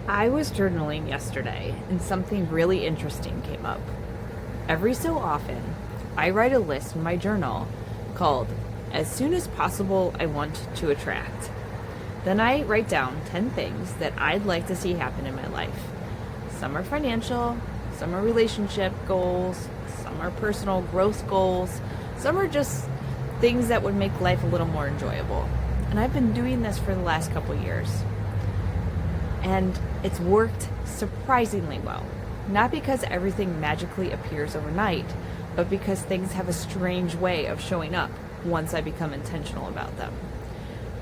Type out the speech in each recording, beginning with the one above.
I was journaling yesterday and something really interesting came up. Every so often, I write a list in my journal called As Soon as Possible I Want to Attract. Then I write down 10 things that I'd like to see happen in my life. Some are financial, some are relationship goals, some are personal growth goals, some are just things that would make life a little more enjoyable. And I've been doing this for the last couple years. And it's worked surprisingly well. Not because everything magically appears overnight, but because things have a strange way of showing up once I become intentional about them.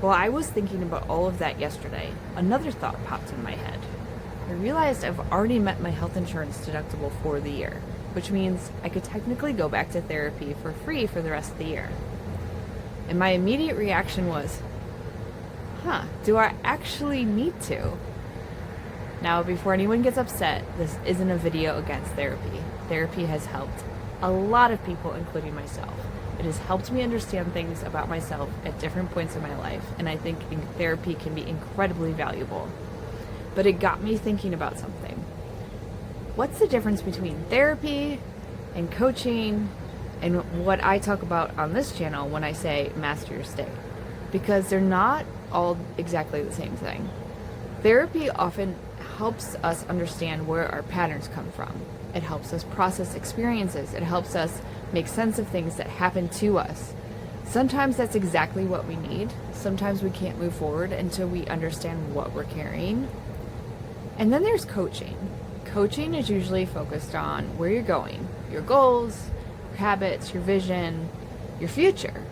While I was thinking about all of that yesterday, another thought popped in my head. I realized I've already met my health insurance deductible for the year, which means I could technically go back to therapy for free for the rest of the year. And my immediate reaction was, do I actually need to? Now, before anyone gets upset, this isn't a video against therapy. Therapy has helped a lot of people, including myself. It has helped me understand things about myself at different points in my life, and I think therapy can be incredibly valuable. But it got me thinking about something. What's the difference between therapy and coaching and what I talk about on this channel when I say master your state? Because they're not all exactly the same thing. Therapy often helps us understand where our patterns come from. It helps us process experiences. It helps us make sense of things that happen to us. Sometimes that's exactly what we need. Sometimes we can't move forward until we understand what we're carrying. And then there's coaching. Coaching is usually focused on where you're going, your goals, your habits, your vision, your future.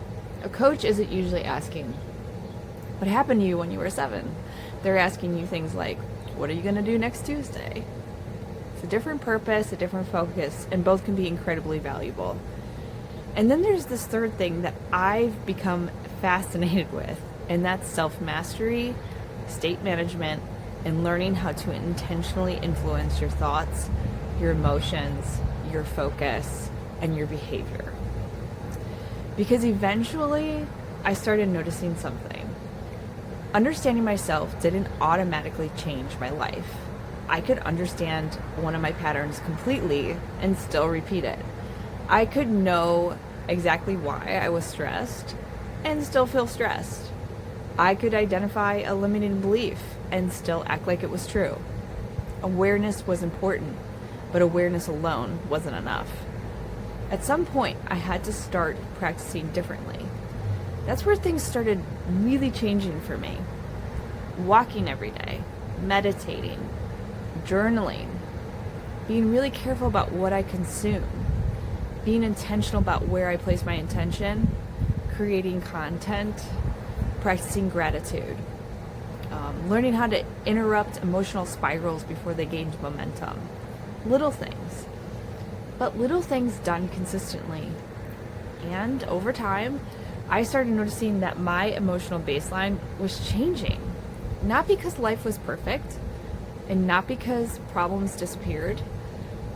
A coach isn't usually asking, what happened to you when you were 7? They're asking you things like, what are you going to do next Tuesday? It's a different purpose, a different focus, and both can be incredibly valuable. And then there's this third thing that I've become fascinated with, and that's self-mastery, state management, and learning how to intentionally influence your thoughts, your emotions, your focus, and your behavior. Because eventually, I started noticing something. Understanding myself didn't automatically change my life. I could understand one of my patterns completely and still repeat it. I could know exactly why I was stressed and still feel stressed. I could identify a limiting belief and still act like it was true. Awareness was important, but awareness alone wasn't enough. At some point, I had to start practicing differently. That's where things started really changing for me. Walking every day, meditating, journaling, being really careful about what I consume, being intentional about where I place my intention, creating content, practicing gratitude, learning how to interrupt emotional spirals before they gain momentum. Little things. But little things done consistently. And over time, I started noticing that my emotional baseline was changing. Not because life was perfect, and not because problems disappeared,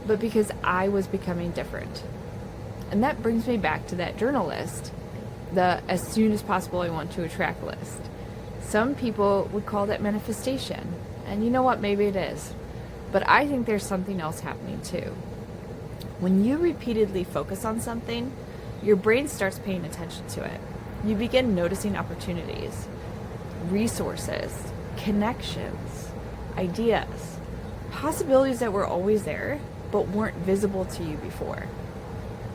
but because I was becoming different. And that brings me back to that journal list, the as soon as possible I want to attract list. Some people would call that manifestation, and you know what, maybe it is. But I think there's something else happening too. When you repeatedly focus on something, your brain starts paying attention to it. You begin noticing opportunities, resources, connections, ideas, possibilities that were always there but weren't visible to you before.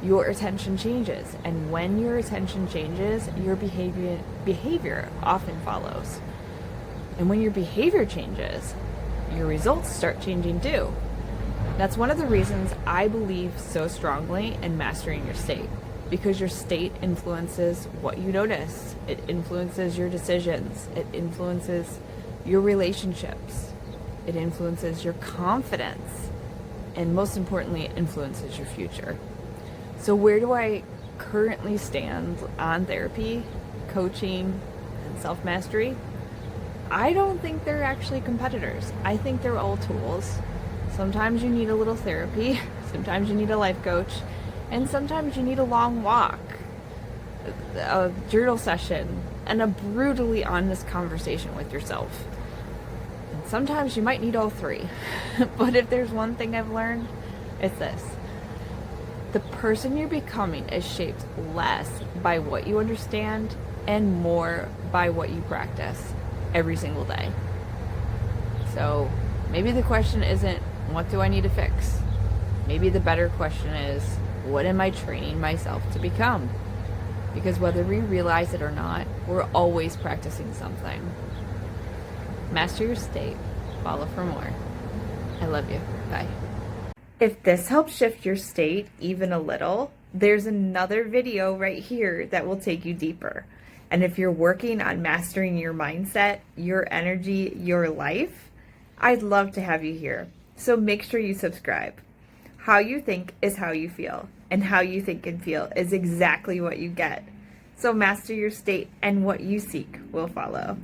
Your attention changes, and when your attention changes, your behavior often follows. And when your behavior changes, your results start changing too. That's one of the reasons I believe so strongly in mastering your state. Because your state influences what you notice. It influences your decisions. It influences your relationships. It influences your confidence. And most importantly, it influences your future. So where do I currently stand on therapy, coaching, and self-mastery? I don't think they're actually competitors. I think they're all tools. Sometimes you need a little therapy. Sometimes you need a life coach. And sometimes you need a long walk, a journal session, and a brutally honest conversation with yourself. And Sometimes you might need all three. But if there's one thing I've learned, it's this. The person you're becoming is shaped less by what you understand and more by what you practice every single day. So maybe the question isn't, what do I need to fix? Maybe the better question is, what am I training myself to become? Because whether we realize it or not, we're always practicing something. Master your state. Follow for more. I love you. Bye. If this helps shift your state even a little, there's another video right here that will take you deeper. And if you're working on mastering your mindset, your energy, your life, I'd love to have you here. So make sure you subscribe. How you think is how you feel, and how you think and feel is exactly what you get. So master your state, and what you seek will follow.